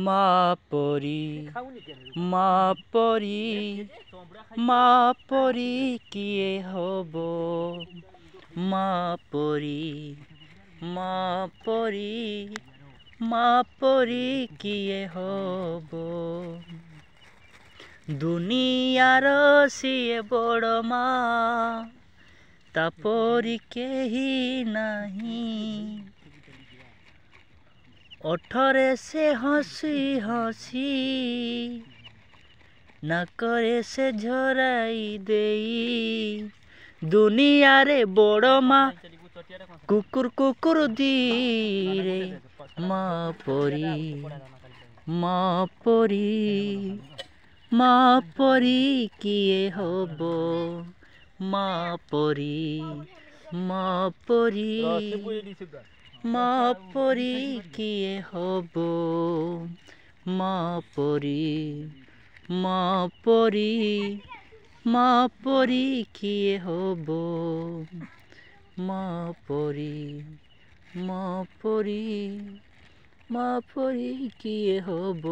মা পরি মা পরি মা পরি কিয়ে হব মা পরি মা পরি মা পরি কিয়ে হব দুনিয়ার সিয়ে বড় মা তাপরি কেহি নাহি ওঠরে সে হসি হসি নাকরে সে ঝরাই দেই দুনিয়ারে বড় মা কুকুর কুকুর দিরে মা পরি মা পরি মা পরি কিয়ে হব মা পরি মা পরি মা পরি কিয়ে হব মা পরি মা পরি মা পরি কিয়ে হব মা পরি মা পরি মা পরি কিয়ে হব।